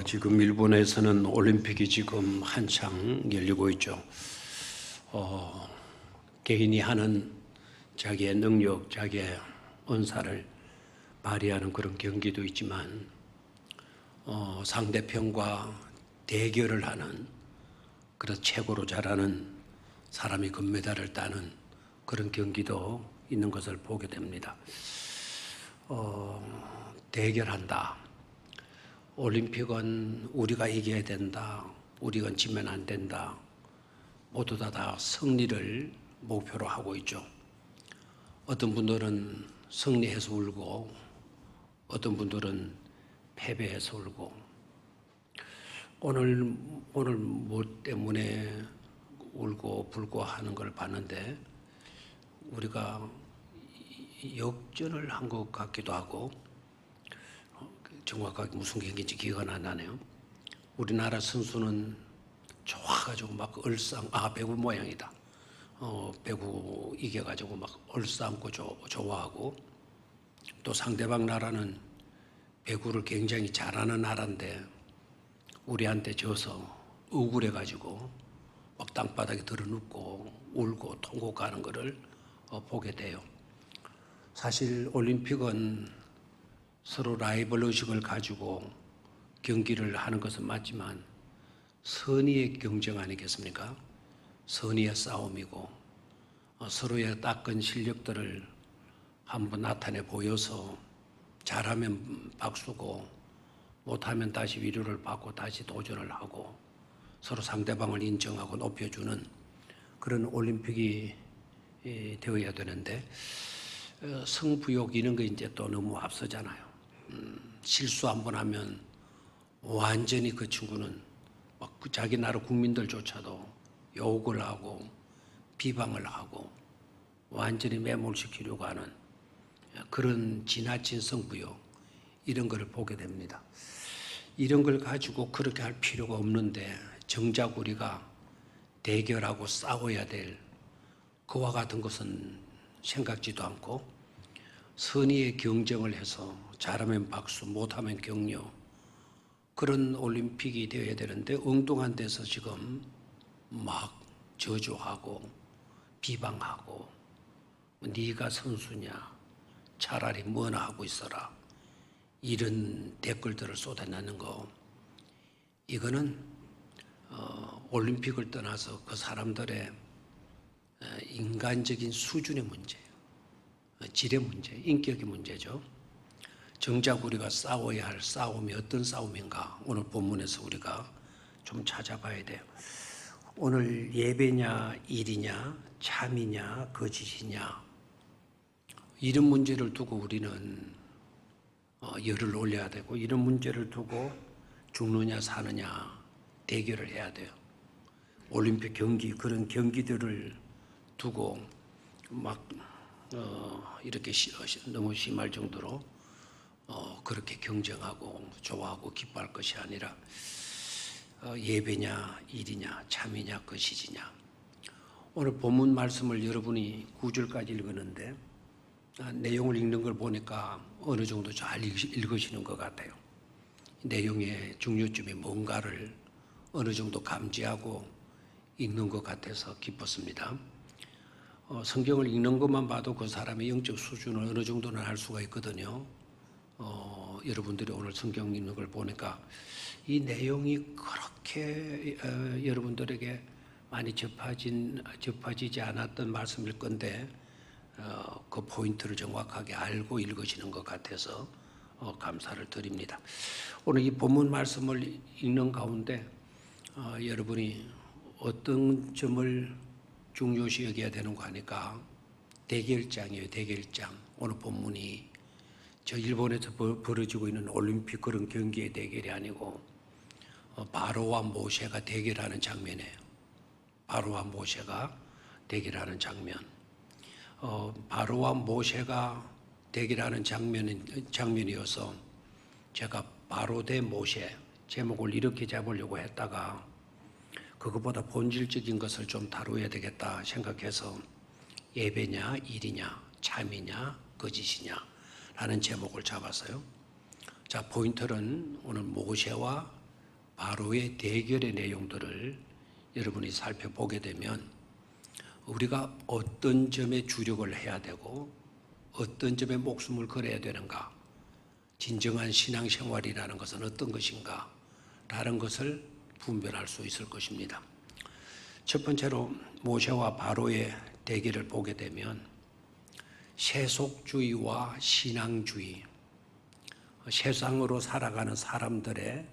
지금 일본에서는 올림픽이 지금 한창 열리고 있죠. 개인이 하는 자기의 능력, 자기의 은사를 발휘하는 그런 경기도 있지만, 상대편과 대결을 하는, 그래서 최고로 잘하는 사람이 금메달을 따는 그런 경기도 있는 것을 보게 됩니다. 대결한다. 올림픽은 우리가 이겨야 된다. 우리가 지면 안 된다. 모두 다 승리를 목표로 하고 있죠. 어떤 분들은 승리해서 울고, 어떤 분들은 패배해서 울고. 오늘 뭐 때문에 울고 불고 하는 걸 봤는데, 우리가 역전을 한 것 같기도 하고, 정확하게 무슨 경기인지 기억은 안 나네요. 우리나라 선수는 좋아가지고 막 배구 모양이다. 배구 이겨가지고 막 얼싸안고 좋아하고, 또 상대방 나라는 배구를 굉장히 잘하는 나라인데 우리한테 져서 억울해가지고 막 땅바닥에 드러눕고 울고 통곡하는 것을 보게 돼요. 사실 올림픽은 서로 라이벌 의식을 가지고 경기를 하는 것은 맞지만 선의의 경쟁 아니겠습니까? 선의의 싸움이고, 서로의 닦은 실력들을 한번 나타내 보여서 잘하면 박수고 못하면 다시 위로를 받고 다시 도전을 하고 서로 상대방을 인정하고 높여주는 그런 올림픽이 되어야 되는데, 승부욕 이런 거 이제 또 너무 앞서잖아요. 실수 한번 하면 완전히 그 친구는 막 자기 나라 국민들조차도 욕을 하고 비방을 하고 완전히 매몰시키려고 하는 그런 지나친 승부욕, 이런 걸 보게 됩니다. 이런 걸 가지고 그렇게 할 필요가 없는데, 정작 우리가 대결하고 싸워야 될 그와 같은 것은 생각지도 않고 선의의 경쟁을 해서 잘하면 박수, 못하면 격려, 그런 올림픽이 되어야 되는데 엉뚱한 데서 지금 막 저주하고 비방하고 네가 선수냐, 차라리 뭐나 하고 있어라, 이런 댓글들을 쏟아내는 거, 이거는 올림픽을 떠나서 그 사람들의 인간적인 수준의 문제예요. 질의 문제, 인격의 문제죠. 정작 우리가 싸워야 할 싸움이 어떤 싸움인가, 오늘 본문에서 우리가 좀 찾아봐야 돼요. 오늘 예배냐 일이냐 참이냐 거짓이냐, 이런 문제를 두고 우리는 열을 올려야 되고, 이런 문제를 두고 죽느냐 사느냐 대결을 해야 돼요. 올림픽 경기, 그런 경기들을 두고 막 이렇게 너무 심할 정도로 그렇게 경쟁하고 좋아하고 기뻐할 것이 아니라, 예배냐 일이냐 참이냐 거짓이냐. 오늘 본문 말씀을 여러분이 9절까지 읽었는데 내용을 읽는 걸 보니까 어느 정도 잘 읽으시는 것 같아요. 내용의 중요점이 뭔가를 어느 정도 감지하고 읽는 것 같아서 기뻤습니다. 성경을 읽는 것만 봐도 그 사람의 영적 수준을 어느 정도는 알 수가 있거든요. 여러분들이 오늘 성경 읽는 걸 보니까 이 내용이 그렇게 여러분들에게 많이 접하지지 않았던 말씀일 건데, 그 포인트를 정확하게 알고 읽으시는 것 같아서 감사를 드립니다. 오늘 이 본문 말씀을 읽는 가운데 여러분이 어떤 점을 중요시 여겨야 되는 거 하니까 대결장이에요. 대결장. 오늘 본문이 저 일본에서 벌어지고 있는 올림픽 그런 경기의 대결이 아니고 바로와 모세가 대결하는 장면이에요. 바로와 모세가 대결하는 장면. 바로와 모세가 대결하는 장면이어서 제가 바로 대 모세 제목을 이렇게 잡으려고 했다가 그것보다 본질적인 것을 좀 다루어야 되겠다 생각해서 예배냐 일이냐 참이냐 거짓이냐 라는 제목을 잡았어요. 자, 포인트는 오늘 모세와 바로의 대결의 내용들을 여러분이 살펴보게 되면 우리가 어떤 점에 주력을 해야 되고 어떤 점에 목숨을 걸어야 되는가, 진정한 신앙생활이라는 것은 어떤 것인가 라는 것을 분별할 수 있을 것입니다. 첫 번째로 모세와 바로의 대결을 보게 되면 세속주의와 신앙주의, 세상으로 살아가는 사람들의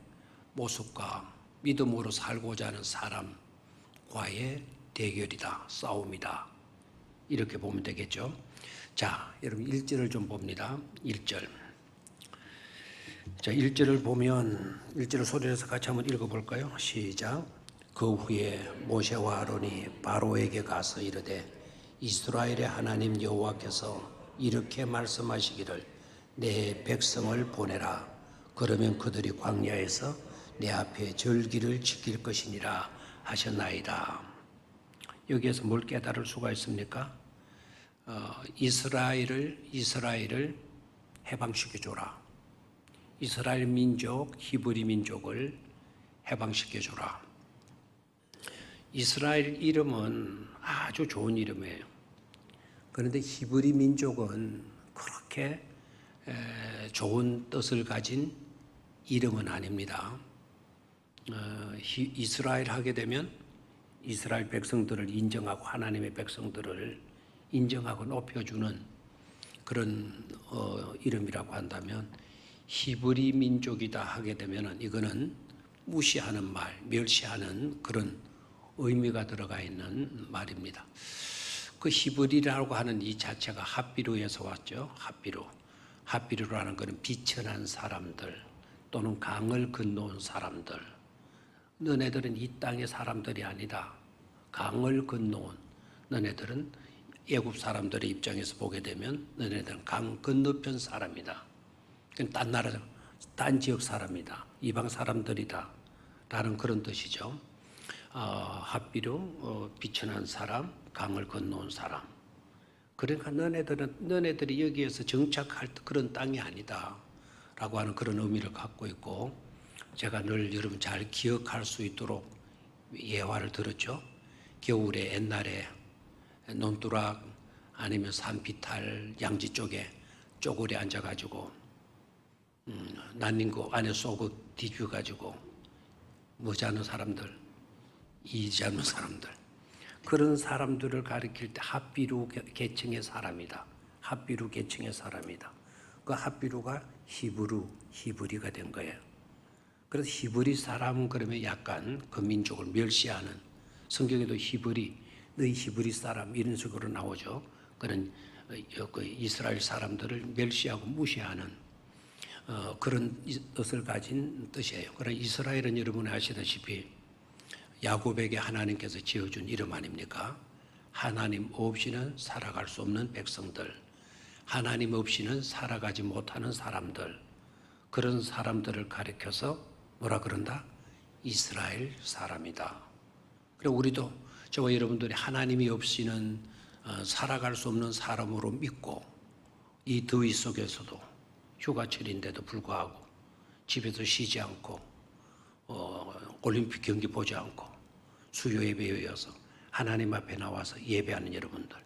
모습과 믿음으로 살고자 하는 사람과의 대결이다, 싸움이다, 이렇게 보면 되겠죠. 자, 여러분 1절을 좀 봅니다. 1절. 자, 1절을 보면 1절을 소리내서 같이 한번 읽어볼까요? 시작. 그 후에 모세와 아론이 바로에게 가서 이르되 이스라엘의 하나님 여호와께서 이렇게 말씀하시기를 내 백성을 보내라. 그러면 그들이 광야에서 내 앞에 절기를 지킬 것이니라 하셨나이다. 여기에서 뭘 깨달을 수가 있습니까? 이스라엘을 해방시켜줘라. 이스라엘 민족, 히브리 민족을 해방시켜줘라. 이스라엘 이름은 아주 좋은 이름이에요. 그런데 히브리 민족은 그렇게 좋은 뜻을 가진 이름은 아닙니다. 이스라엘 하게 되면 이스라엘 백성들을 인정하고 하나님의 백성들을 인정하고 높여주는 그런 이름이라고 한다면, 히브리 민족이다 하게 되면 이거는 무시하는 말, 멸시하는 그런 의미가 들어가 있는 말입니다. 그 히브리라고 하는 이 자체가 핫비루에서 왔죠. 핫비루라는 것은 비천한 사람들 또는 강을 건너온 사람들. 너네들은 이 땅의 사람들이 아니다. 강을 건너온, 너네들은 애굽 사람들의 입장에서 보게 되면 너네들은 강 건너편 사람이다. 딴 나라, 딴 지역 사람이다. 이방 사람들이다 라는 그런 뜻이죠. 핫비루, 비천한 사람, 강을 건너온 사람. 그러니까 너네들이 여기에서 정착할 그런 땅이 아니다 라고 하는 그런 의미를 갖고 있고, 제가 늘 여러분 잘 기억할 수 있도록 예화를 들었죠. 겨울에 옛날에 논두락 아니면 산비탈 양지 쪽에 쪼그려 앉아가지고 난닝구 안에 쏘고 뒤집어가지고 머지않은 사람들, 이지 않는 사람들, 그런 사람들을 가리킬 때 핫비루 계층의 사람이다. 핫비루 계층의 사람이다. 그 핫비루가 히브리가 된 거예요. 그래서 히브리 사람 그러면 약간 그 민족을 멸시하는, 성경에도 너희 히브리 사람 이런 식으로 나오죠. 그런 그 이스라엘 사람들을 멸시하고 무시하는 그런 뜻을 가진 뜻이에요. 그러나 이스라엘은 여러분이 아시다시피 야곱에게 하나님께서 지어준 이름 아닙니까? 하나님 없이는 살아갈 수 없는 백성들, 하나님 없이는 살아가지 못하는 사람들, 그런 사람들을 가리켜서 뭐라 그런다? 이스라엘 사람이다. 그리고 우리도 저와 여러분들이 하나님이 없이는 살아갈 수 없는 사람으로 믿고, 이 더위 속에서도 휴가철인데도 불구하고 집에서 쉬지 않고 올림픽 경기 보지 않고 수요 예배에 이어서 하나님 앞에 나와서 예배하는 여러분들,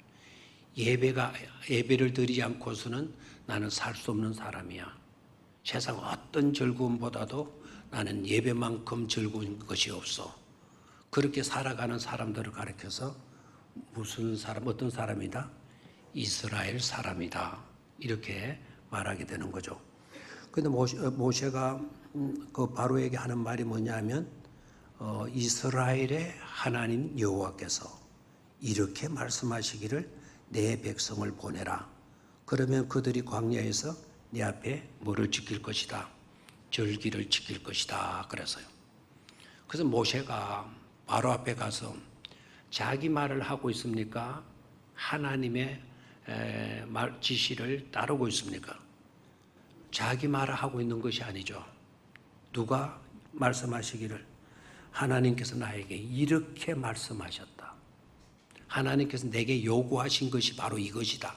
예배를 드리지 않고서는 나는 살 수 없는 사람이야. 세상 어떤 즐거움보다도 나는 예배만큼 즐거운 것이 없어. 그렇게 살아가는 사람들을 가리켜서 어떤 사람이다? 이스라엘 사람이다. 이렇게 말하게 되는 거죠. 그런데 모세가 그 바로에게 하는 말이 뭐냐면 이스라엘의 하나님 여호와께서 이렇게 말씀하시기를 내 백성을 보내라. 그러면 그들이 광야에서 내 앞에 뭐를 지킬 것이다? 절기를 지킬 것이다. 그래서요. 그래서 모세가 바로 앞에 가서 자기 말을 하고 있습니까? 하나님의 지시를 따르고 있습니까? 자기 말을 하고 있는 것이 아니죠. 누가 말씀하시기를 하나님께서 나에게 이렇게 말씀하셨다. 하나님께서 내게 요구하신 것이 바로 이것이다.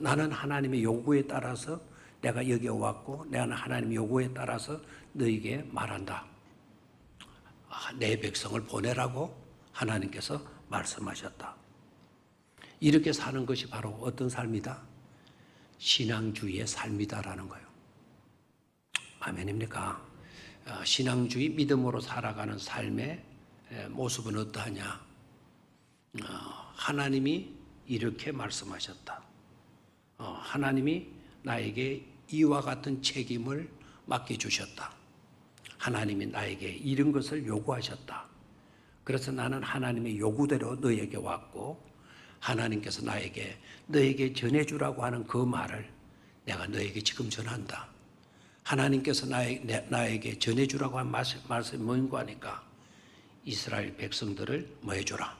나는 하나님의 요구에 따라서 내가 여기에 왔고 내가 하나님 요구에 따라서 너에게 말한다. 내 백성을 보내라고 하나님께서 말씀하셨다. 이렇게 사는 것이 바로 어떤 삶이다? 신앙주의의 삶이다라는 거예요. 아멘입니까? 신앙주의 믿음으로 살아가는 삶의 모습은 어떠하냐? 하나님이 이렇게 말씀하셨다. 하나님이 나에게 이와 같은 책임을 맡겨주셨다. 하나님이 나에게 이런 것을 요구하셨다. 그래서 나는 하나님의 요구대로 너에게 왔고 하나님께서 나에게 너에게 전해주라고 하는 그 말을 내가 너에게 지금 전한다. 하나님께서 나에게 전해주라고 한 말씀이 뭔가 하니까 이스라엘 백성들을 뭐 해주라?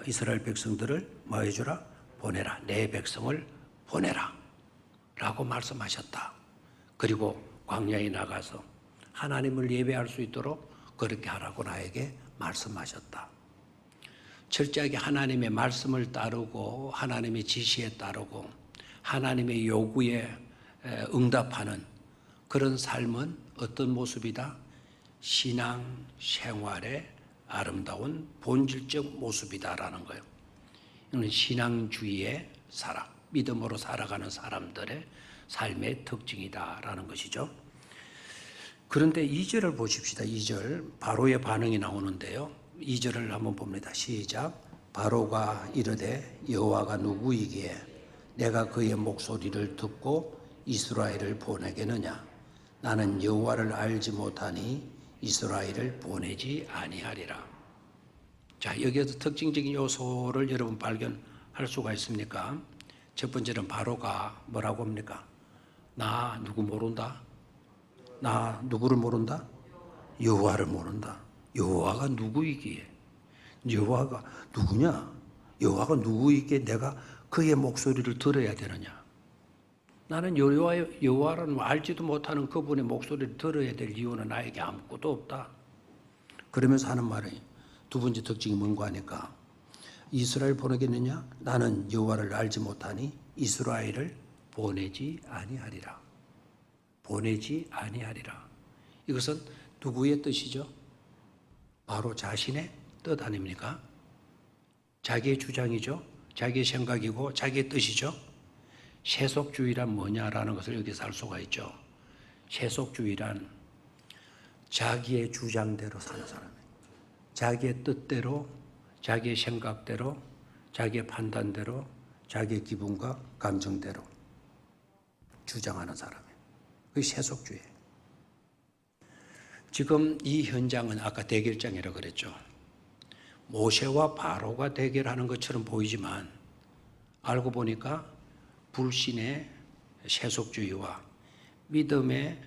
이스라엘 백성들을 뭐 해주라? 보내라. 내 백성을 보내라. 라고 말씀하셨다. 그리고 광야에 나가서 하나님을 예배할 수 있도록 그렇게 하라고 나에게 말씀하셨다. 철저하게 하나님의 말씀을 따르고 하나님의 지시에 따르고 하나님의 요구에 응답하는 그런 삶은 어떤 모습이다? 신앙 생활의 아름다운 본질적 모습이다라는 거예요. 이는 신앙주의의 사람, 믿음으로 살아가는 사람들의 삶의 특징이다라는 것이죠. 그런데 2절을 보십시다. 2절 바로의 반응이 나오는데요. 2절을 한번 봅니다. 시작. 바로가 이르되 여호와가 누구이기에 내가 그의 목소리를 듣고 이스라엘을 보내겠느냐? 나는 여호와를 알지 못하니 이스라엘을 보내지 아니하리라. 자, 여기에서 특징적인 요소를 여러분 발견할 수가 있습니까? 첫 번째는 바로가 뭐라고 합니까? 나 누구 모른다? 나 누구를 모른다? 여호와를 모른다. 여호와가 누구이기에? 여호와가 누구냐? 여호와가 누구이기에 내가 그의 목소리를 들어야 되느냐? 나는 여호와를 알지도 못하는 그분의 목소리를 들어야 될 이유는 나에게 아무것도 없다. 그러면서 하는 말이 두 번째 특징이 뭔가 하니까 이스라엘 보내겠느냐? 나는 여호와를 알지 못하니 이스라엘을 보내지 아니하리라. 보내지 아니하리라. 이것은 누구의 뜻이죠? 바로 자신의 뜻 아닙니까? 자기의 주장이죠. 자기의 생각이고 자기의 뜻이죠. 세속주의란 뭐냐라는 것을 여기서 알 수가 있죠. 세속주의란 자기의 주장대로 사는 사람이에요. 자기의 뜻대로, 자기의 생각대로, 자기의 판단대로, 자기의 기분과 감정대로 주장하는 사람이에요. 그게 세속주의예요. 지금 이 현장은 아까 대결장이라고 그랬죠. 모세와 바로가 대결하는 것처럼 보이지만 알고 보니까 불신의 세속주의와 믿음의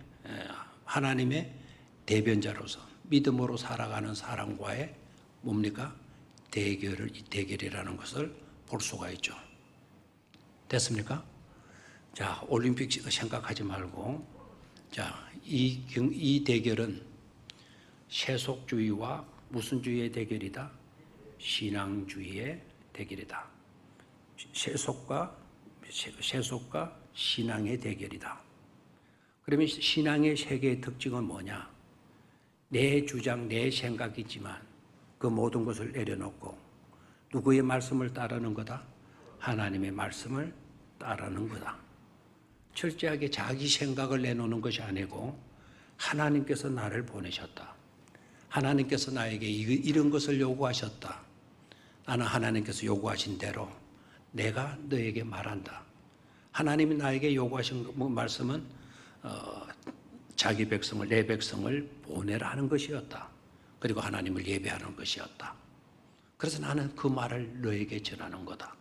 하나님의 대변자로서 믿음으로 살아가는 사람과의 뭡니까? 대결이라는 것을 볼 수가 있죠. 됐습니까? 자, 올림픽 생각하지 말고, 자, 이 대결은 세속주의와 무슨 주의의 대결이다? 신앙주의의 대결이다. 세속과 신앙의 대결이다. 그러면 신앙의 세계의 특징은 뭐냐? 내 주장, 내 생각이지만 그 모든 것을 내려놓고 누구의 말씀을 따르는 거다? 하나님의 말씀을 따르는 거다. 철저하게 자기 생각을 내놓는 것이 아니고 하나님께서 나를 보내셨다. 하나님께서 나에게 이런 것을 요구하셨다. 나는 하나님께서 요구하신 대로 내가 너에게 말한다. 하나님이 나에게 요구하신 말씀은 자기 백성을, 내 백성을 보내라 하는 것이었다. 그리고 하나님을 예배하는 것이었다. 그래서 나는 그 말을 너에게 전하는 거다.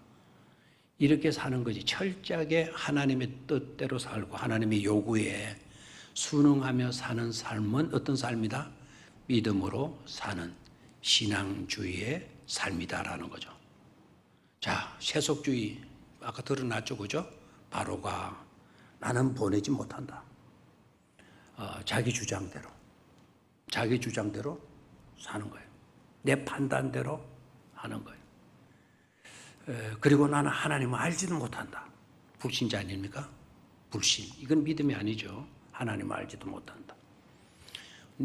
이렇게 사는 것이 철저하게 하나님의 뜻대로 살고 하나님의 요구에 순응하며 사는 삶은 어떤 삶이다? 믿음으로 사는 신앙주의의 삶이다라는 거죠. 자, 세속주의 아까 드러났죠, 그죠? 바로가 나는 보내지 못한다. 자기 주장대로 사는 거예요. 내 판단대로 하는 거예요. 그리고 나는 하나님을 알지도 못한다. 불신자 아닙니까? 불신. 이건 믿음이 아니죠. 하나님을 알지도 못한다.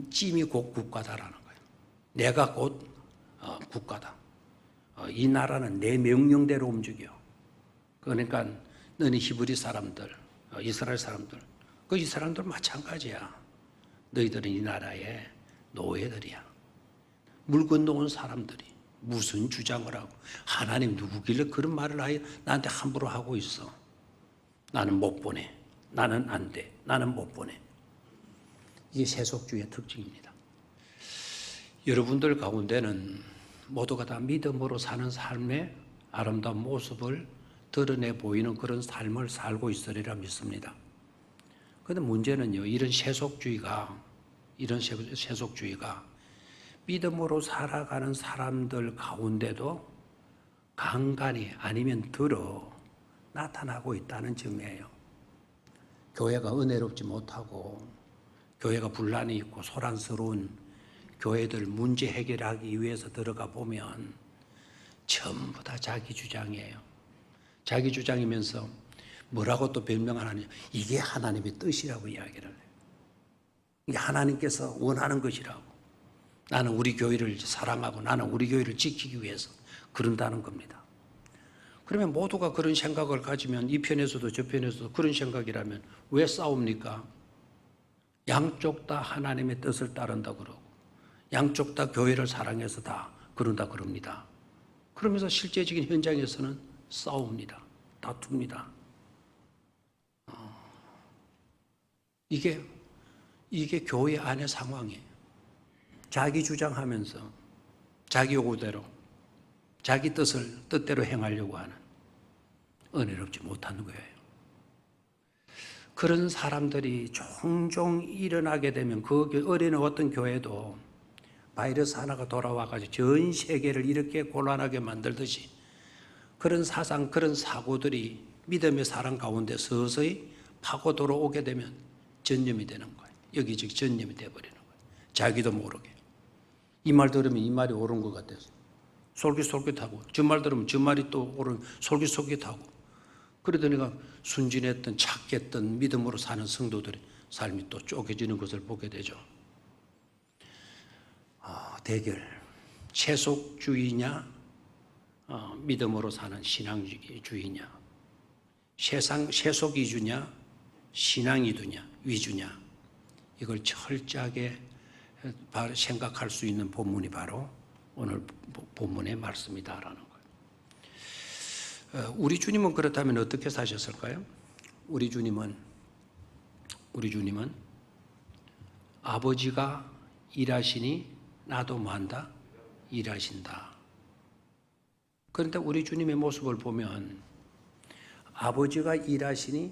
찜이 곧 국가다라는 거예요. 내가 곧 국가다. 이 나라는 내 명령대로 움직여. 그러니까 너희 히브리 사람들, 이스라엘 사람들, 그 이 사람들 마찬가지야. 너희들은 이 나라의 노예들이야. 물 건너온 사람들이 무슨 주장을 하고 하나님 누구길래 그런 말을 나한테 함부로 하고 있어. 나는 못 보내. 나는 안 돼. 나는 못 보내. 이게 세속주의의 특징입니다. 여러분들 가운데는 모두가 다 믿음으로 사는 삶의 아름다운 모습을 드러내 보이는 그런 삶을 살고 있으리라 믿습니다. 그런데 문제는요, 이런 세속주의가 믿음으로 살아가는 사람들 가운데도 간간히 아니면 들어 나타나고 있다는 점이에요. 교회가 은혜롭지 못하고 교회가 분란이 있고 소란스러운 교회들 문제 해결하기 위해서 들어가 보면 전부 다 자기 주장이에요. 자기 주장이면서 뭐라고 또 변명하느냐. 이게 하나님의 뜻이라고 이야기를 해요. 이게 하나님께서 원하는 것이라고. 나는 우리 교회를 사랑하고 나는 우리 교회를 지키기 위해서 그런다는 겁니다. 그러면 모두가 그런 생각을 가지면 이 편에서도 저 편에서도 그런 생각이라면 왜 싸웁니까? 양쪽 다 하나님의 뜻을 따른다 그러고 양쪽 다 교회를 사랑해서 다 그런다 그럽니다. 그러면서 실제적인 현장에서는 싸웁니다. 다툽니다. 이게 교회 안의 상황이에요. 자기 주장하면서 자기 요구대로 자기 뜻대로 행하려고 하는 은혜롭지 못한 거예요. 그런 사람들이 종종 일어나게 되면 그 어린 어떤 교회도 바이러스 하나가 돌아와가지고 전 세계를 이렇게 곤란하게 만들듯이 그런 사상, 그런 사고들이 믿음의 사람 가운데 서서히 파고 들어오게 되면 전염이 되는 거예요. 여기저기 전염이 되어버리는 거예요. 자기도 모르게. 이 말 들으면 이 말이 옳은 것 같아서 솔깃솔깃하고 저 말 들으면 저 말이 또 옳은 솔깃솔깃하고 그러더니가 순진했던 착했던 믿음으로 사는 성도들의 삶이 또 쪼개지는 것을 보게 되죠. 대결, 세속주의냐 믿음으로 사는 신앙주의냐, 세속 위주냐 신앙 위주냐 이걸 철저하게 생각할 수 있는 본문이 바로 오늘 본문의 말씀이다라는 거예요. 우리 주님은 그렇다면 어떻게 사셨을까요? 우리 주님은 아버지가 일하시니 나도 뭐한다? 일하신다. 그런데 우리 주님의 모습을 보면 아버지가 일하시니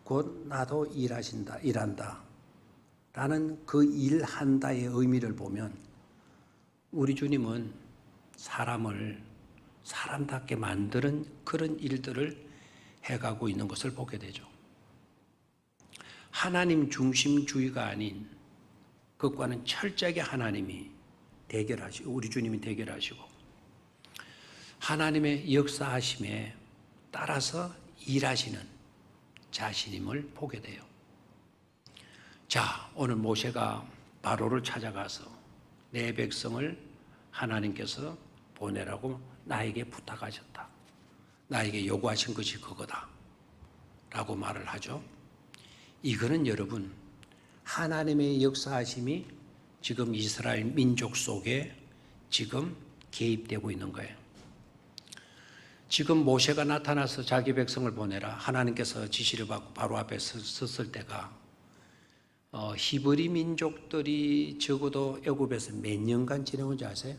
곧 나도 일한다 라는 그 일한다의 의미를 보면 우리 주님은 사람을 사람답게 만드는 그런 일들을 해가고 있는 것을 보게 되죠. 하나님 중심주의가 아닌 그것과는 철저하게 하나님이 대결하시고 우리 주님이 대결하시고 하나님의 역사하심에 따라서 일하시는 자신임을 보게 돼요. 자, 오늘 모세가 바로를 찾아가서 내 백성을 하나님께서 보내라고 나에게 부탁하셨다. 나에게 요구하신 것이 그거다. 라고 말을 하죠. 이거는 여러분, 하나님의 역사하심이 지금 이스라엘 민족 속에 지금 개입되고 있는 거예요. 지금 모세가 나타나서 자기 백성을 보내라. 하나님께서 지시를 받고 바로 앞에 섰을 때가 히브리 민족들이 적어도 애굽에서 몇 년간 지내온지 아세요?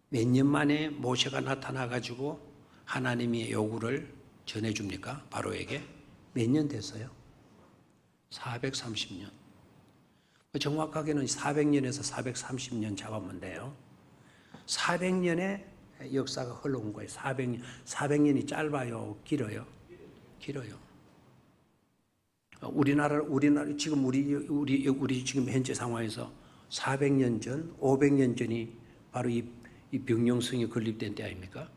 몇 년 만에 모세가 나타나가지고 하나님의 요구를 전해줍니까? 바로에게? 몇 년 됐어요? 430년. 정확하게는 400년에서 430년 잡으면 돼요. 400년의 역사가 흘러온 거예요. 400년이 짧아요? 길어요? 길어요. 우리나라 지금 우리 지금 현재 상황에서 400년 전, 500년 전이 바로 이 병영성이 건립된 때 아닙니까?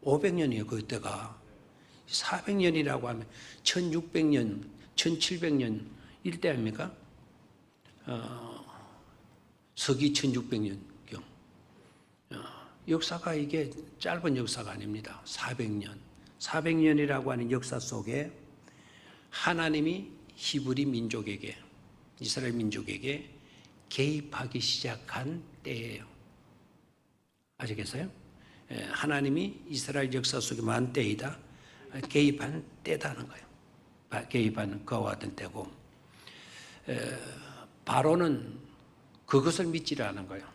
500년이에요. 그때가 400년이라고 하면 1600년, 1700년 일대 아닙니까? 서기 1600년경. 역사가 이게 짧은 역사가 아닙니다. 400년. 400년이라고 하는 역사 속에 하나님이 히브리 민족에게, 이스라엘 민족에게 개입하기 시작한 때예요. 아시겠어요? 하나님이 이스라엘 역사 속에 많은 때이다. 개입한 때다는 거예요. 개입한 그와 같은 때고, 바로는 그것을 믿지를 않은 거예요.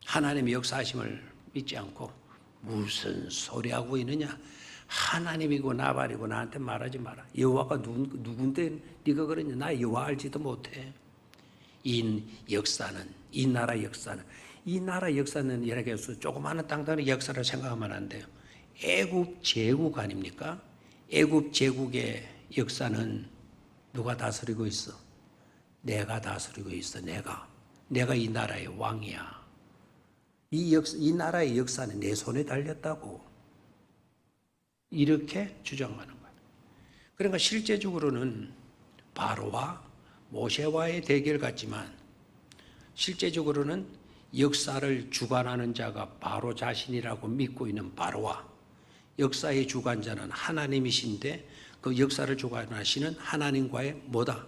하나님의 역사하심을 믿지 않고 무슨 소리하고 있느냐, 하나님이고 나발이고 나한테 말하지 마라. 여호와가 누군데 네가 그러냐, 나 여호와 알지도 못해. 이 역사는, 이 나라 역사는 이렇게 해서 조그마한 땅덩어리 역사를 생각하면 안 돼요. 애굽 제국 아닙니까? 애굽 제국의 역사는 누가 다스리고 있어? 내가 다스리고 있어. 내가 이 나라의 왕이야. 이 나라의 역사는 내 손에 달렸다고 이렇게 주장하는 거예요. 그러니까 실제적으로는 바로와 모세와의 대결 같지만 실제적으로는 역사를 주관하는 자가 바로 자신이라고 믿고 있는 바로와 역사의 주관자는 하나님이신데 그 역사를 주관하시는 하나님과의 뭐다?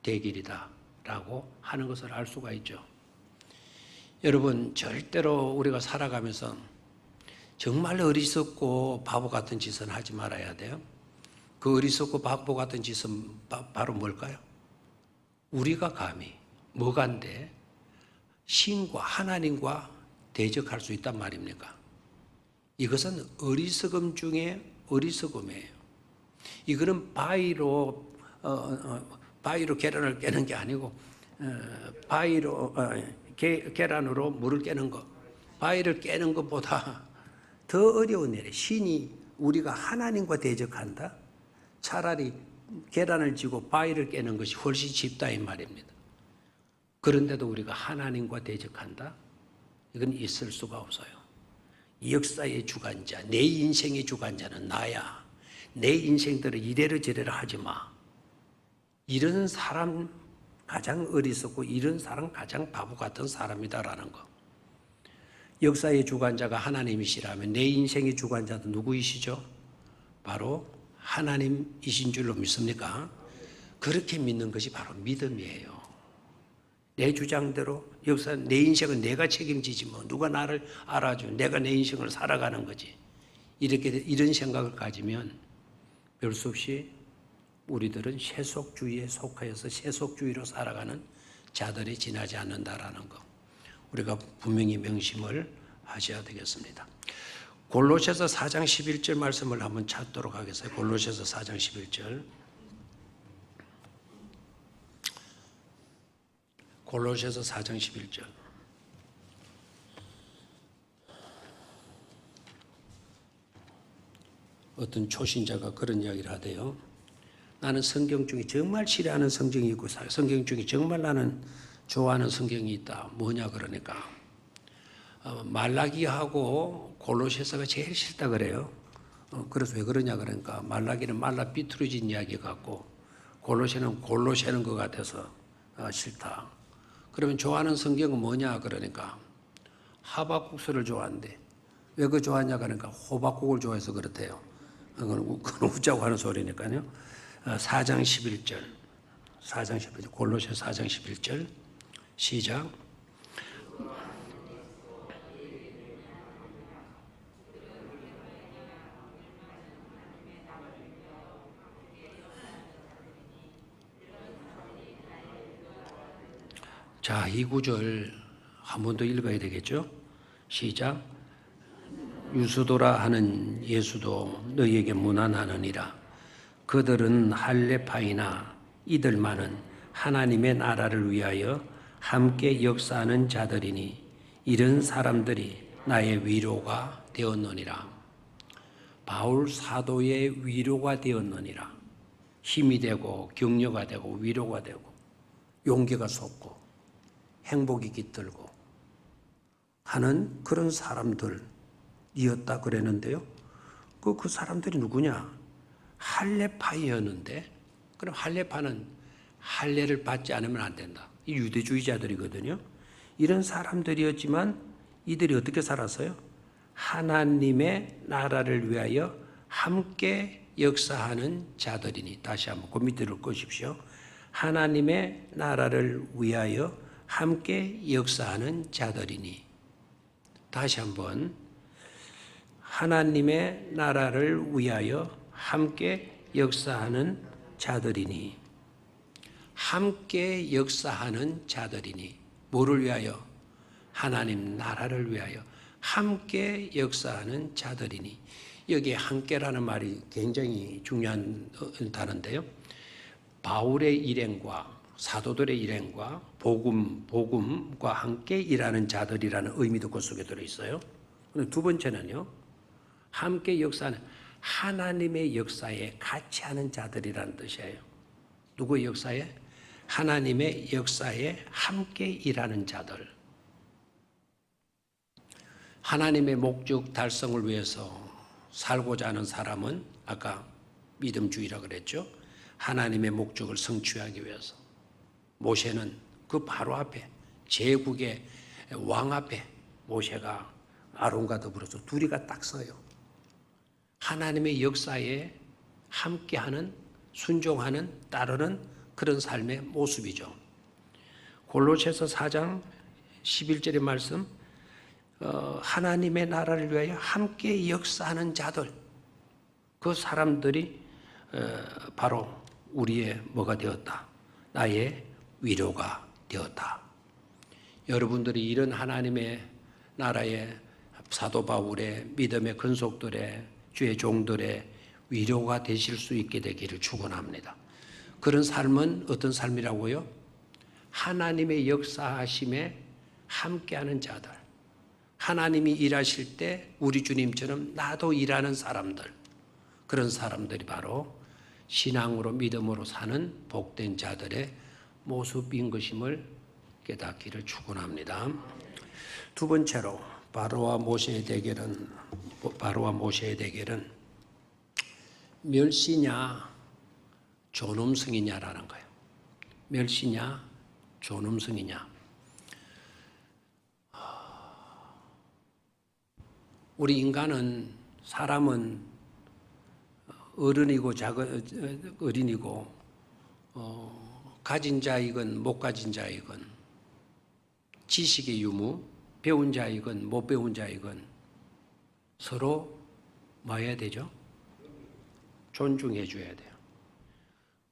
대결이다 라고 하는 것을 알 수가 있죠. 여러분, 절대로 우리가 살아가면서 정말 어리석고 바보 같은 짓은 하지 말아야 돼요. 그 어리석고 바보 같은 짓은 바로 뭘까요? 우리가 감히 뭐간데 신과 하나님과 대적할 수 있단 말입니까? 이것은 어리석음 중에 어리석음이에요. 이거는 바위로 계란을 깨는 게 아니고 계란으로 물을 깨는 것, 바위를 깨는 것보다 더 어려운 일이에요. 신이 우리가 하나님과 대적한다? 차라리 계란을 쥐고 바위를 깨는 것이 훨씬 쉽다 이 말입니다. 그런데도 우리가 하나님과 대적한다? 이건 있을 수가 없어요. 역사의 주관자, 내 인생의 주관자는 나야. 내 인생대로 이래로 저래로 하지 마. 이런 사람 가장 어리석고 이런 사람 가장 바보 같은 사람이다라는 거. 역사의 주관자가 하나님이시라면 내 인생의 주관자도 누구이시죠? 바로 하나님이신 줄로 믿습니까? 그렇게 믿는 것이 바로 믿음이에요. 내 주장대로 내 인생은 내가 책임지지 뭐 누가 나를 알아줘. 내가 내 인생을 살아가는 거지. 이런 생각을 가지면 별 수 없이 우리들은 세속주의에 속하여서 세속주의로 살아가는 자들이 지나지 않는다라는 거. 우리가 분명히 명심을 하셔야 되겠습니다. 골로새서 4장 11절 말씀을 한번 찾도록 하겠습니다. 골로새서 4장 11절. 골로새서 4장 11절. 어떤 초신자가 그런 이야기를 하대요. 나는 성경 중에 정말 싫어하는 성경이 있고 성경 중에 정말 나는 좋아하는 성경이 있다. 뭐냐 그러니까 말라기하고 골로새서가 제일 싫다 그래요. 그래서 왜 그러냐 그러니까 말라기는 말라 삐뚤어진 이야기 같고 골로새는 골로 새는 것 같아서 싫다. 그러면 좋아하는 성경은 뭐냐 그러니까 하박국서를 좋아한대. 왜 그 좋아하냐 그러니까 호박국을 좋아해서 그렇대요. 그건 웃자고 하는 소리니까요. 4장 11절. 골로새 4장 11절. 시작. 자, 이 구절 한 번 더 읽어야 되겠죠? 시작. 유수도라 하는 예수도 너희에게 문안하느니라. 그들은 할례파이나 이들만은 하나님의 나라를 위하여 함께 역사하는 자들이니 이런 사람들이 나의 위로가 되었느니라. 바울 사도의 위로가 되었느니라. 힘이 되고 격려가 되고 위로가 되고 용기가 솟고 행복이 깃들고 하는 그런 사람들이었다 그랬는데요. 그 사람들이 누구냐? 할례파이였는데, 그럼 할례파는 할례를 받지 않으면 안 된다. 이 유대주의자들이거든요. 이런 사람들이었지만 이들이 어떻게 살았어요? 하나님의 나라를 위하여 함께 역사하는 자들이니. 다시 한번 그 밑으로 꺼십시오. 하나님의 나라를 위하여 함께 역사하는 자들이니. 다시 한번 하나님의 나라를 위하여 함께 역사하는 자들이니. 함께 역사하는 자들이니. 뭐를 위하여? 하나님 나라를 위하여 함께 역사하는 자들이니. 여기에 함께라는 말이 굉장히 중요한 단어인데요. 바울의 일행과 사도들의 일행과 복음과 함께 일하는 자들이라는 의미도 그 속에 들어있어요. 두 번째는요, 함께 역사하는 하나님의 역사에 같이 하는 자들이라는 뜻이에요. 누구의 역사에? 하나님의 역사에 함께 일하는 자들. 하나님의 목적 달성을 위해서 살고자 하는 사람은 아까 믿음주의라 그랬죠. 하나님의 목적을 성취하기 위해서. 모세는 그 바로 앞에 제국의 왕 앞에 모세가 아론과 더불어서 둘이가 딱 서요. 하나님의 역사에 함께하는, 순종하는, 따르는 그런 삶의 모습이죠. 골로새서 4장 11절의 말씀, 하나님의 나라를 위하여 함께 역사하는 자들, 그 사람들이 바로 우리의 뭐가 되었다? 나의 위로가 되었다. 여러분들이 이런 하나님의 나라의 사도 바울의 믿음의 근속들의 주의 종들의 위로가 되실 수 있게 되기를 축원합니다. 그런 삶은 어떤 삶이라고요? 하나님의 역사하심에 함께하는 자들. 하나님이 일하실 때 우리 주님처럼 나도 일하는 사람들. 그런 사람들이 바로 신앙으로 믿음으로 사는 복된 자들의 모습인 것임을 깨닫기를 축원합니다. 두 번째로 바로와 모세의 대결은 멸시냐 존엄성이냐라는 거예요. 멸시냐 존엄성이냐. 우리 인간은, 사람은 어른이고 어린이고 가진 자이건 못 가진 자이건, 지식의 유무, 배운 자이건 못 배운 자이건 서로 뭐 해야 되죠? 존중해 줘야 돼요.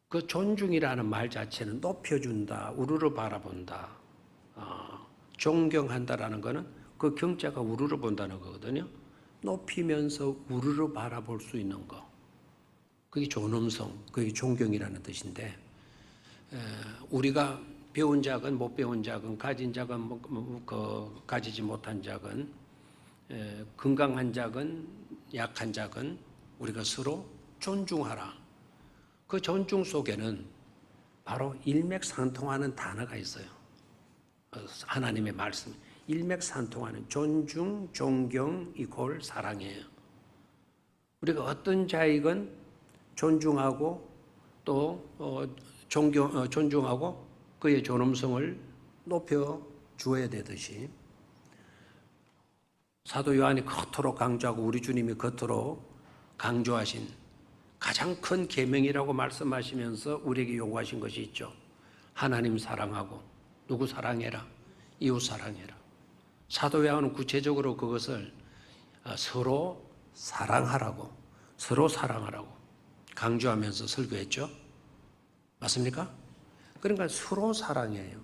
그 존중이라는 말 자체는 높여준다, 우러러 바라본다, 존경한다라는 것은 그 경자가 우러러 본다는 거거든요. 높이면서 우러러 바라볼 수 있는 거. 그게 존엄성, 그게 존경이라는 뜻인데, 우리가 배운 자건 못 배운 자건, 가진 자건 가지지 못한 자건, 건강한 자건 약한 자건 우리가 서로 존중하라. 그 존중 속에는 바로 일맥상통하는 단어가 있어요. 하나님의 말씀. 일맥상통하는 존중, 존경 이퀄 사랑이에요. 우리가 어떤 자이건 존중하고 또 존중하고 그의 존엄성을 높여 주어야 되듯이, 사도 요한이 겉으로 강조하고 우리 주님이 겉으로 강조하신 가장 큰 계명이라고 말씀하시면서 우리에게 요구하신 것이 있죠. 하나님 사랑하고 누구 사랑해라? 이웃 사랑해라. 사도 요한은 구체적으로 그것을 서로 사랑하라고 강조하면서 설교했죠. 맞습니까? 그러니까 서로 사랑해요.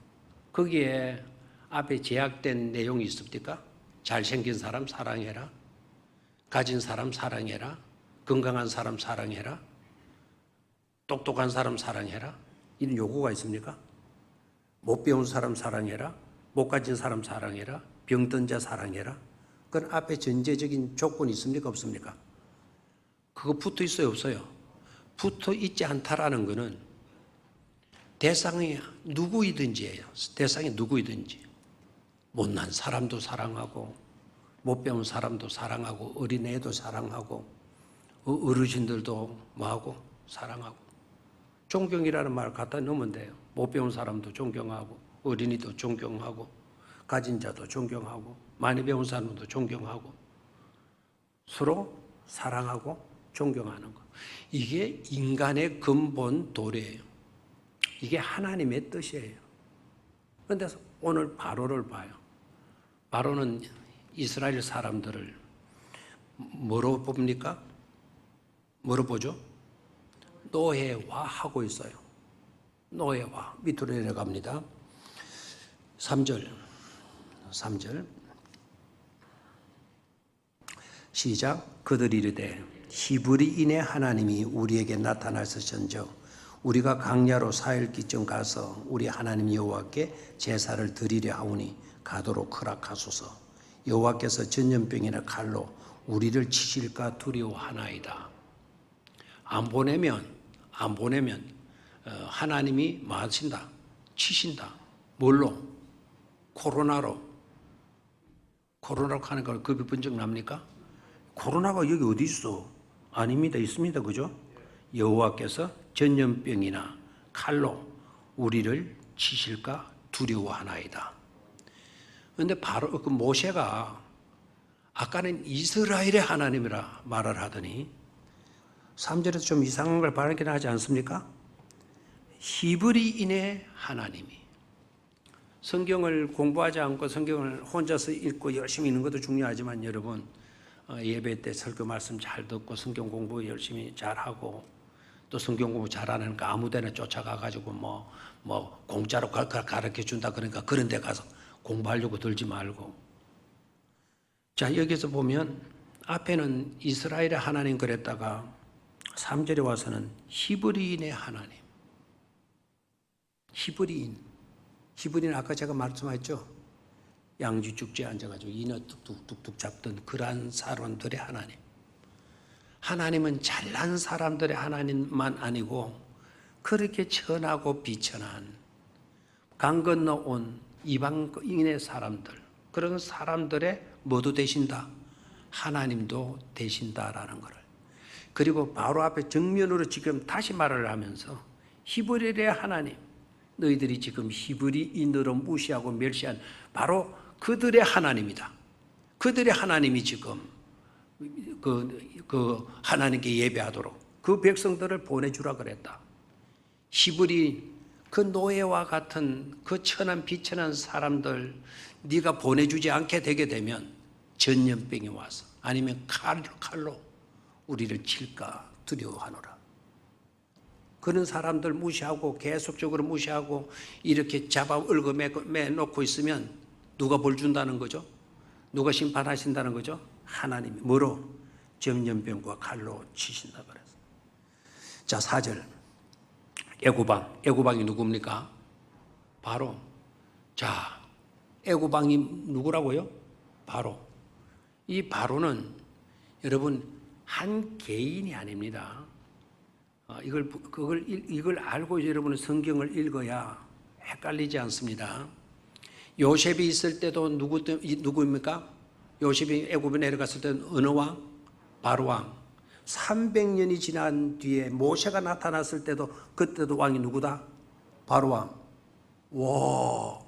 거기에 앞에 제약된 내용이 있습니까? 잘생긴 사람 사랑해라. 가진 사람 사랑해라. 건강한 사람 사랑해라. 똑똑한 사람 사랑해라. 이런 요구가 있습니까? 못 배운 사람 사랑해라. 못 가진 사람 사랑해라. 병든 자 사랑해라. 그건 앞에 전제적인 조건이 있습니까? 없습니까? 그거 붙어 있어요? 없어요? 붙어 있지 않다라는 것은 대상이 누구이든지예요. 대상이 누구이든지. 못난 사람도 사랑하고, 못 배운 사람도 사랑하고, 어린애도 사랑하고, 어르신들도 뭐하고 사랑하고 존경이라는 말 갖다 넣으면 돼요. 못 배운 사람도 존경하고 어린이도 존경하고 가진 자도 존경하고 많이 배운 사람도 존경하고 서로 사랑하고 존경하는 것. 이게 인간의 근본 도리예요. 이게 하나님의 뜻이에요. 그런데 오늘 바로를 봐요. 바로는 이스라엘 사람들을 뭐로 봅니까? 뭐로 보죠? 노예화하고 있어요. 노예화. 밑으로 내려갑니다. 3절. 시작. 그들이 이르되 히브리인의 하나님이 우리에게 나타나셨은즉 우리가 강야로 4일기쯤 가서 우리 하나님 여호와께 제사를 드리려 하오니 가도록 허락하소서. 여호와께서 전염병이나 칼로 우리를 치실까 두려워하나이다. 안 보내면 하나님이 뭐 하신다? 치신다. 뭘로? 코로나로 하는 걸 급이 번쩍 납니까? 코로나가 여기 어디 있어? 아닙니다. 있습니다. 그죠? 여호와께서 전염병이나 칼로 우리를 치실까 두려워하나이다. 그런데 바로 그 모세가 아까는 이스라엘의 하나님이라 말을 하더니 3절에서 좀 이상한 걸 발견 하지 않습니까? 히브리인의 하나님이. 성경을 공부하지 않고 성경을 혼자서 읽고 열심히 읽는 것도 중요하지만 여러분 예배 때 설교 말씀 잘 듣고 성경 공부 열심히 잘하고 또 성경 공부 잘하니까 아무 데나 쫓아가 가지고 뭐 공짜로 가르쳐 준다 그러니까 그런 데 가서 공부하려고 들지 말고. 자, 여기서 보면 앞에는 이스라엘의 하나님 그랬다가 3절에 와서는 히브리인의 하나님. 히브리인 아까 제가 말씀하셨죠? 양지 축제에 앉아가지고 인어 뚝뚝뚝뚝 잡던 그러한 사람들의 하나님. 하나님은 잘난 사람들의 하나님만 아니고 그렇게 천하고 비천한 강 건너 온 이방인의 사람들, 그런 사람들의 뭐도 되신다? 하나님도 되신다라는 것을. 그리고 바로 앞에 정면으로 지금 다시 말을 하면서 히브리의 하나님, 너희들이 지금 히브리인으로 무시하고 멸시한 바로 그들의 하나님이다. 그들의 하나님이 지금 그 하나님께 예배하도록 그 백성들을 보내주라 그랬다. 히브리 그 노예와 같은 그 천한 비천한 사람들 네가 보내주지 않게 되게 되면 전염병이 와서 아니면 칼로 우리를 칠까 두려워하노라. 그런 사람들 무시하고 계속적으로 무시하고 이렇게 잡아 얽어매놓고 있으면 누가 벌 준다는 거죠? 누가 심판하신다는 거죠? 하나님이. 뭐로? 전염병과 칼로 치신다 그랬어요. 자, 4절. 애구방이 누굽니까? 바로. 자, 애구방이 누구라고요? 바로. 이 바로는 여러분 한 개인이 아닙니다. 이걸 알고 여러분은 성경을 읽어야 헷갈리지 않습니다. 요셉이 있을 때도 누구입니까? 요셉이 애굽에 내려갔을 때는 어느 왕? 바로 왕. 300년이 지난 뒤에 모세가 나타났을 때도 그때도 왕이 누구다? 바로 왕. 와,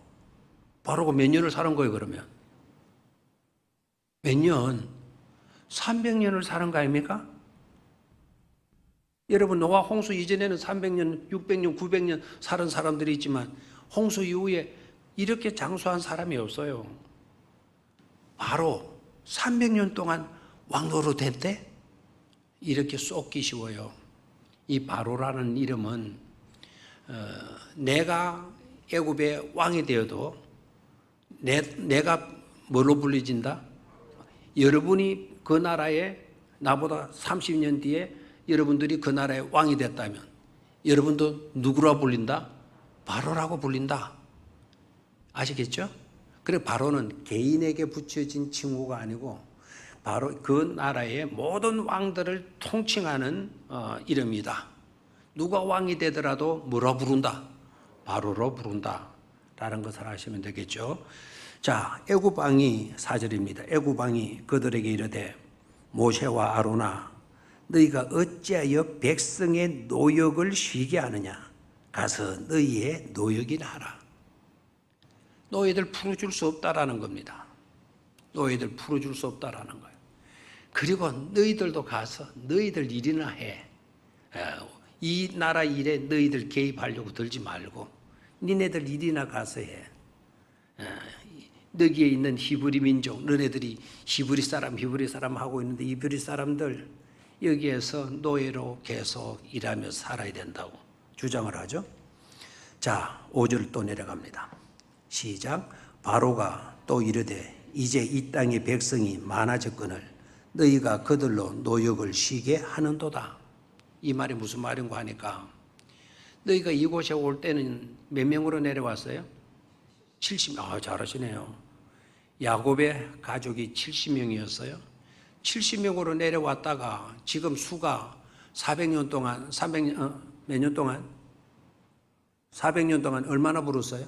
바로가 몇 년을 사는 거예요 그러면? 몇 년? 300년을 사는 거 아닙니까? 여러분 노아 홍수 이전에는 300년, 600년, 900년 사는 사람들이 있지만 홍수 이후에 이렇게 장수한 사람이 없어요. 바로 300년 동안 왕노로 됐대? 이렇게 쏟기 쉬워요. 이 바로라는 이름은 내가 애굽의 왕이 되어도 내가 뭘로 불리진다? 여러분이 그 나라에 나보다 30년 뒤에 여러분들이 그 나라의 왕이 됐다면 여러분도 누구라 불린다? 바로라고 불린다. 아시겠죠? 그래 바로는 개인에게 붙여진 칭호가 아니고 바로 그 나라의 모든 왕들을 통칭하는 이름이다. 누가 왕이 되더라도 뭐라 부른다? 바로로 부른다. 라는 것을 아시면 되겠죠. 자, 애굽 왕이 4절입니다. 애굽 왕이 그들에게 이르되 모세와 아로나 너희가 어찌하여 백성의 노역을 쉬게 하느냐? 가서 너희의 노역이나 하라. 너희들 풀어줄 수 없다라는 겁니다. 너희들 풀어줄 수 없다라는 거예요. 그리고 너희들도 가서 너희들 일이나 해. 이 나라 일에 너희들 개입하려고 들지 말고 니네들 일이나 가서 해. 너기에 있는 히브리 민족, 너네들이 히브리 사람 하고 있는데 히브리 사람들 여기에서 노예로 계속 일하며 살아야 된다고 주장을 하죠. 자, 5절 또 내려갑니다. 시작. 바로가 또 이르되 이제 이 땅의 백성이 많아졌거늘 너희가 그들로 노역을 쉬게 하는도다. 이 말이 무슨 말인가 하니까 너희가 이곳에 올 때는 몇 명으로 내려왔어요? 70명. 잘하시네요. 야곱의 가족이 70명이었어요. 70명으로 내려왔다가 지금 수가 400년 동안 몇 년 동안? 400년 동안 얼마나 불었어요?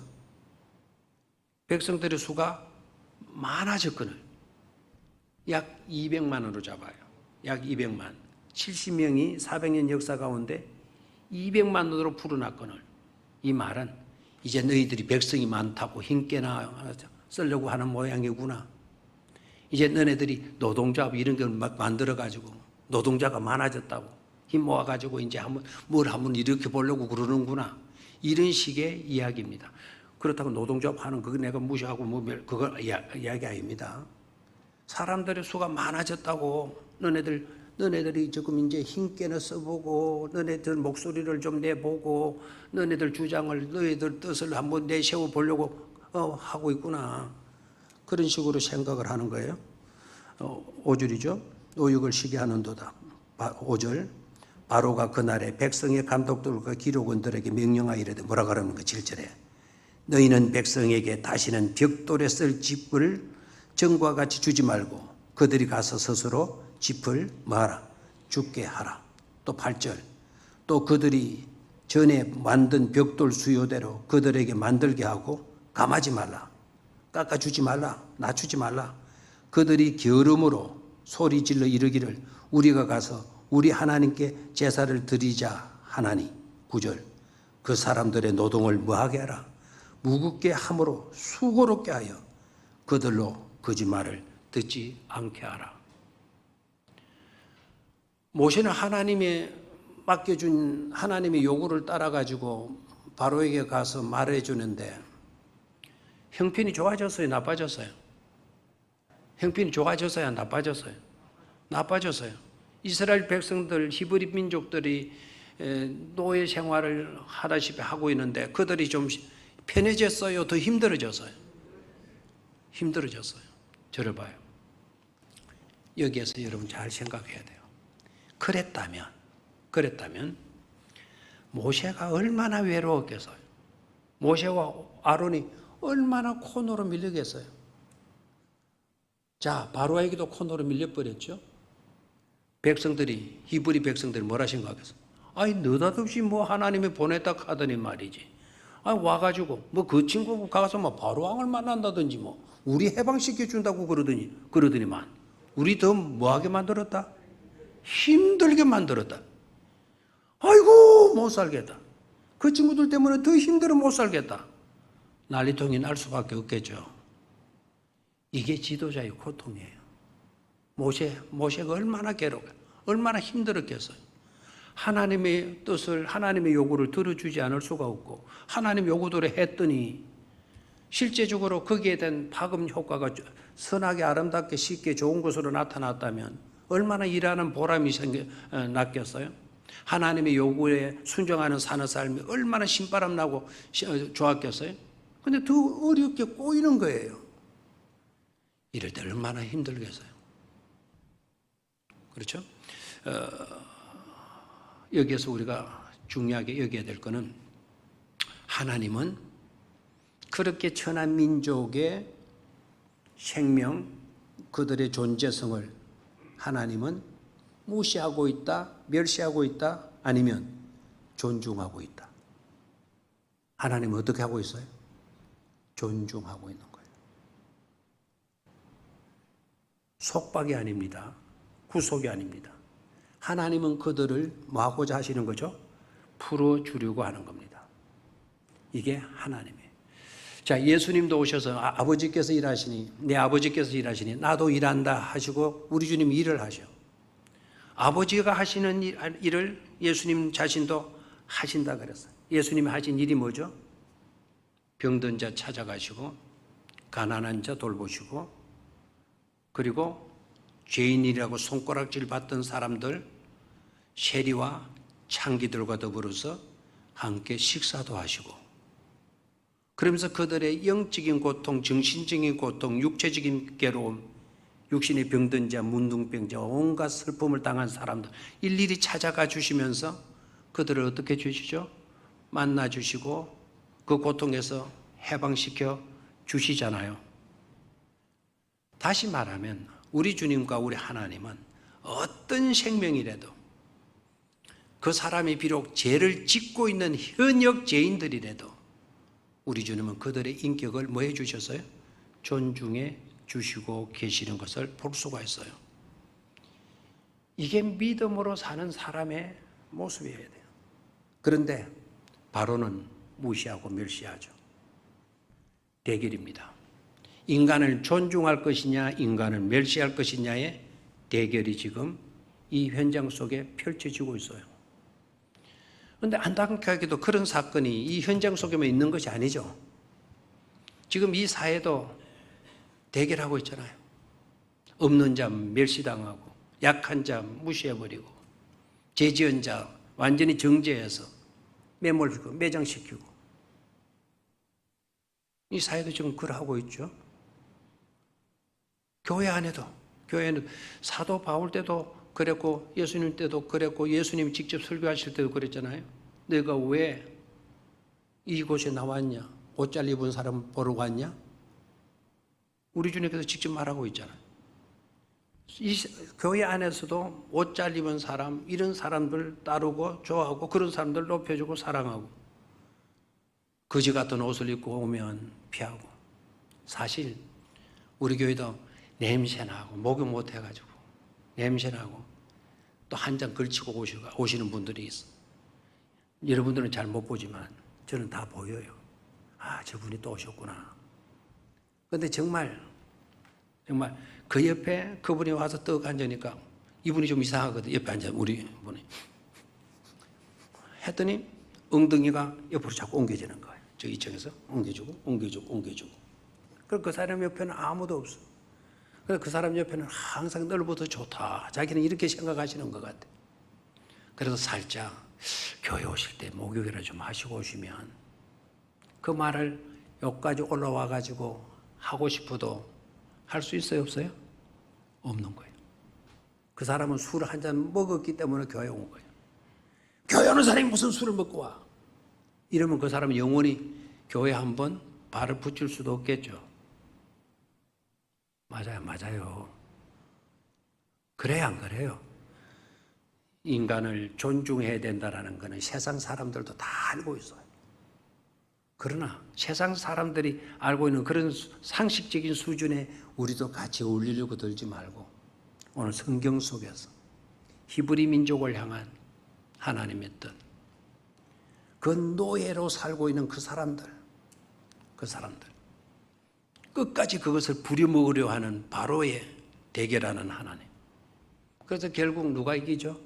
백성들의 수가 많아졌거늘 약 200만으로 잡아요. 약 200만. 70명이 400년 역사 가운데 200만으로 불어났거늘 이 말은 이제 너희들이 백성이 많다고 힘께나 쓰려고 하는 모양이구나. 이제 너네들이 노동조합 이런 걸 막 만들어가지고 노동자가 많아졌다고 힘 모아가지고 이제 한번 이렇게 보려고 그러는구나. 이런 식의 이야기입니다. 그렇다고 노동조합 하는 그거 내가 무시하고 그거 이야기 아닙니다. 사람들의 수가 많아졌다고 너네들이 조금 이제 힘께나 써보고 너네들 목소리를 좀 내보고 너네들 주장을 너희들 뜻을 한번 내세워 보려고 하고 있구나. 그런 식으로 생각을 하는 거예요. 5절이죠. 노역을 쉬게 하는도다. 5절. 바로가 그날에 백성의 감독들과 기록원들에게 명령하여 이르되 뭐라 그러는 거 7절에 너희는 백성에게 다시는 벽돌에 쓸 짚을 전과 같이 주지 말고 그들이 가서 스스로 짚을 뭐하라? 죽게 하라. 또 8절. 또 그들이 전에 만든 벽돌 수요대로 그들에게 만들게 하고 감하지 말라. 깎아주지 말라. 낮추지 말라. 그들이 게으름으로 소리질러 이르기를 우리가 가서 우리 하나님께 제사를 드리자 하나니. 9절. 그 사람들의 노동을 뭐하게 하라? 무겁게 함으로 수고롭게 하여 그들로 거짓말을 듣지 않게 하라. 모세는 하나님이 맡겨준 하나님의 요구를 따라가지고 바로에게 가서 말해주는데 형편이 좋아졌어요? 나빠졌어요? 형편이 좋아졌어요? 나빠졌어요? 나빠졌어요. 이스라엘 백성들, 히브리 민족들이 노예 생활을 하다시피 하고 있는데 그들이 좀 편해졌어요? 더 힘들어졌어요? 힘들어졌어요. 저를 봐요. 여기에서 여러분 잘 생각해야 돼요. 그랬다면 모세가 얼마나 외로웠겠어요? 모세와 아론이 얼마나 코너로 밀리겠어요? 자, 바로에게도 코너로 밀려버렸죠? 백성들이, 히브리 백성들이 뭐라 생각했어요? 아니, 느닷없이 뭐 하나님이 보냈다 하더니 말이지. 아니, 와가지고, 뭐 그 친구 가서 뭐 바로왕을 만난다든지 뭐, 우리 해방시켜준다고 그러더니만, 우리 더 뭐하게 만들었다? 힘들게 만들었다. 아이고, 못 살겠다. 그 친구들 때문에 더 힘들어 못 살겠다. 난리통이 날 수밖에 없겠죠. 이게 지도자의 고통이에요. 모세가 얼마나 얼마나 힘들었겠어요. 하나님의 뜻을, 하나님의 요구를 들어주지 않을 수가 없고, 하나님 요구대로 했더니, 실제적으로 거기에 대한 파급 효과가 선하게 아름답게 쉽게 좋은 것으로 나타났다면, 얼마나 일하는 보람이 났겠어요? 하나님의 요구에 순종하는 사는 삶이 얼마나 신바람 나고 좋았겠어요? 근데 더 어렵게 꼬이는 거예요. 이럴 때 얼마나 힘들겠어요? 그렇죠? 여기에서 우리가 중요하게 여겨야 될 것은 하나님은 그렇게 천한 민족의 생명, 그들의 존재성을 하나님은 무시하고 있다, 멸시하고 있다, 아니면 존중하고 있다. 하나님은 어떻게 하고 있어요? 존중하고 있는 거예요. 속박이 아닙니다. 구속이 아닙니다. 하나님은 그들을 뭐 하고자 하시는 거죠? 풀어주려고 하는 겁니다. 이게 하나님이에요. 자, 예수님도 오셔서 아버지께서 일하시니, 내 아버지께서 일하시니 나도 일한다 하시고 우리 주님이 일을 하셔. 아버지가 하시는 일을 예수님 자신도 하신다 그랬어요. 예수님이 하신 일이 뭐죠? 병든 자 찾아가시고 가난한 자 돌보시고 그리고 죄인이라고 손가락질 받던 사람들 세리와 창기들과 더불어서 함께 식사도 하시고 그러면서 그들의 영적인 고통, 정신적인 고통, 육체적인 괴로움, 육신의 병든 자, 문둥병자, 온갖 슬픔을 당한 사람들 일일이 찾아가 주시면서 그들을 어떻게 주시죠? 만나 주시고 그 고통에서 해방시켜 주시잖아요. 다시 말하면 우리 주님과 우리 하나님은 어떤 생명이라도 그 사람이 비록 죄를 짓고 있는 현역 죄인들이라도 우리 주님은 그들의 인격을 뭐 해주셨어요? 존중해 주시고 계시는 것을 볼 수가 있어요. 이게 믿음으로 사는 사람의 모습이어야 돼요. 그런데 바로는 무시하고 멸시하죠. 대결입니다. 인간을 존중할 것이냐 인간을 멸시할 것이냐의 대결이 지금 이 현장 속에 펼쳐지고 있어요. 그런데 안타깝게도 그런 사건이 이 현장 속에만 있는 것이 아니죠. 지금 이 사회도 대결하고 있잖아요. 없는 자 멸시당하고 약한 자 무시해버리고 죄지은 자 완전히 정죄해서 매몰시키고 매장시키고 이 사회도 지금 그러하고 있죠. 교회는 사도 바울 때도 그랬고 예수님 때도 그랬고 예수님이 직접 설교하실 때도 그랬잖아요. 내가 왜 이곳에 나왔냐? 옷 잘 입은 사람 보러 왔냐? 우리 주님께서 직접 말하고 있잖아요. 이 교회 안에서도 옷 잘 입은 사람, 이런 사람들 따르고 좋아하고 그런 사람들 높여주고 사랑하고 거지 같은 옷을 입고 오면 피하고 사실 우리 교회도 냄새나고 목욕 못해가지고 냄새나고 또 한 장 걸치고 오시는 분들이 있어. 여러분들은 잘 못 보지만 저는 다 보여요. 아, 저분이 또 오셨구나. 그런데 정말 그 옆에 그분이 와서 떡 앉으니까 이분이 좀 이상하거든. 옆에 앉아 우리 분이 했더니 엉덩이가 옆으로 자꾸 옮겨지는 거예요. 저 2층에서 옮겨주고 그럼 그 사람 옆에는 아무도 없어. 그래서 그 사람 옆에는 항상 넓어도 좋다. 자기는 이렇게 생각하시는 것 같아. 그래서 살짝 교회 오실 때 목욕이라 좀 하시고 오시면 그 말을 여기까지 올라와 가지고 하고 싶어도 할 수 있어요, 없어요? 없는 거예요. 그 사람은 술을 한 잔 먹었기 때문에 교회에 온 거예요. 교회 오는 사람이 무슨 술을 먹고 와? 이러면 그 사람은 영원히 교회에 한번 발을 붙일 수도 없겠죠. 맞아요. 그래야 안 그래요? 인간을 존중해야 된다는 것은 세상 사람들도 다 알고 있어요. 그러나 세상 사람들이 알고 있는 그런 상식적인 수준에 우리도 같이 어울리려고 들지 말고 오늘 성경 속에서 히브리 민족을 향한 하나님의 뜻, 그 노예로 살고 있는 그 사람들 끝까지 그것을 부려먹으려 하는 바로의 대결하는 하나님. 그래서 결국 누가 이기죠?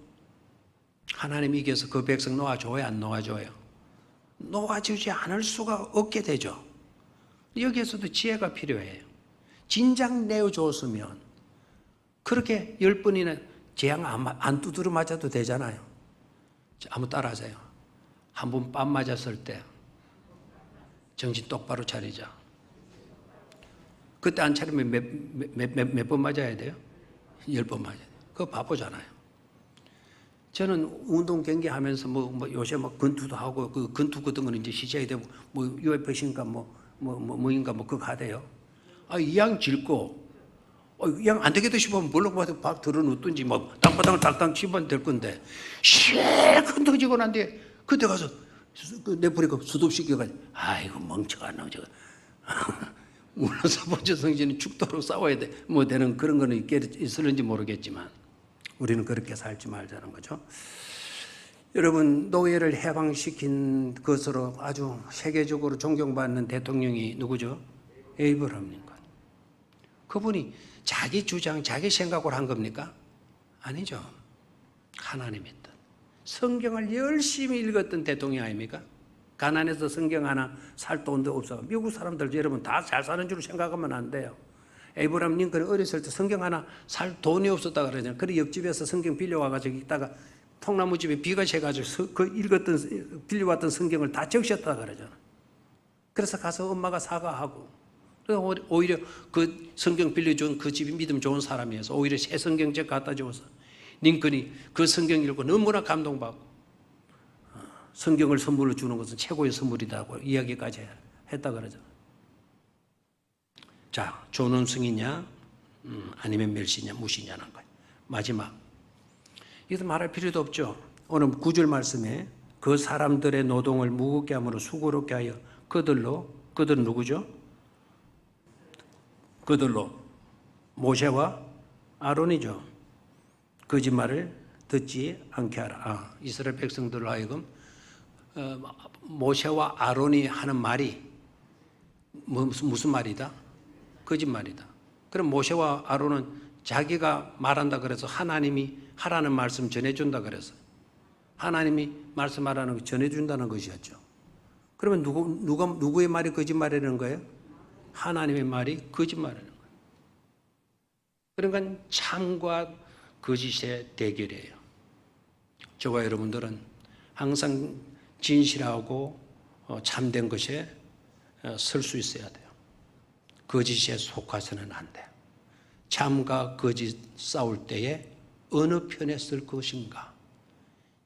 하나님이 이겨서 그 백성 놓아줘요, 안 놓아줘요? 놓아주지 않을 수가 없게 되죠. 여기에서도 지혜가 필요해요. 진작 내어줬으면 그렇게 10번이나 재앙 안 두드려 맞아도 되잖아요. 한번 따라하세요. 한 번 뺨 맞았을 때 정신 똑바로 차리자. 그때 안 차리면 몇 번 맞아야 돼요? 10번 맞아야 돼요. 그거 바보잖아요. 저는 운동 경기 하면서 요새 권투도 하고 그 권투 같은 거는 이제 시작이 되고 UFC인가 뭐인가 그거 가대요. 이왕 질고 이왕 안 되겠다 싶으면 뭘로 봐도 박 들어놓든지 땅바닥을 딱땅 치면 될 건데 실컷 던지고 난 뒤에 그때 가서 내 버리고 수습시켜가지고 아이고 멍청한 저거 물론 사보조 성신이 죽도록 싸워야 되는 그런 거는 있을는지 모르겠지만 우리는 그렇게 살지 말자는 거죠. 여러분, 노예를 해방시킨 것으로 아주 세계적으로 존경받는 대통령이 누구죠? 에이브러함 링컨. 그분이 자기 주장, 자기 생각으로 한 겁니까? 아니죠. 하나님의 뜻. 성경을 열심히 읽었던 대통령 아닙니까? 가난해서 성경 하나 살 돈도 없어. 미국 사람들 여러분 다 잘 사는 줄 생각하면 안 돼요. 에이브러함 링컨이 어렸을 때 성경 하나 살 돈이 없었다 그러잖아요. 그래 옆집에서 성경 빌려와가지고 읽다가 통나무집에 비가 새가지고 빌려왔던 성경을 다 적셨다 그러잖아. 그래서 가서 엄마가 사과하고, 오히려 그 성경 빌려준 그 집이 믿음 좋은 사람이어서 오히려 새 성경책 갖다 줘서 링컨이 그 성경 읽고 너무나 감동받고 성경을 선물로 주는 것은 최고의 선물이라고 이야기까지 했다 그러잖아. 자, 존엄성이냐 아니면 멸시냐 무시냐는 거예요. 마지막, 이것도 말할 필요도 없죠. 오늘 9절 말씀에 그 사람들의 노동을 무겁게 함으로 수고롭게 하여 그들은 누구죠? 그들로 모세와 아론이죠. 거짓말을 듣지 않게 하라. 이스라엘 백성들로 하여금 모세와 아론이 하는 말이 무슨 말이다? 거짓말이다. 그럼 모세와 아론은 자기가 말한다 그래서 하나님이 하라는 말씀 전해준다 그래서 하나님이 말씀하라는 거 전해준다는 것이었죠. 그러면 누구의 말이 거짓말이라는 거예요? 하나님의 말이 거짓말이라는 거예요. 그러니까 참과 거짓의 대결이에요. 저와 여러분들은 항상 진실하고 참된 것에 설 수 있어야 돼요. 거짓에 속아서는 안 돼요. 참과 거짓 싸울 때에 어느 편에 설 것인가?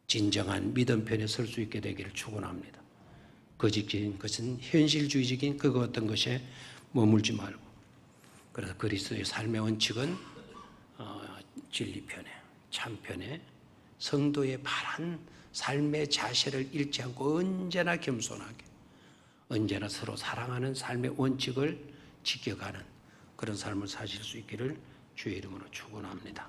진정한 믿음 편에 설 수 있게 되기를 축원합니다. 거짓적인 것은 현실주의적인 그 어떤 것에 머물지 말고, 그래서 그리스도의 삶의 원칙은 진리 편에, 참 편에, 성도의 바른 삶의 자세를 잃지 않고 언제나 겸손하게, 언제나 서로 사랑하는 삶의 원칙을 지켜가는 그런 삶을 사실 수 있기를 주의 이름으로 축원합니다.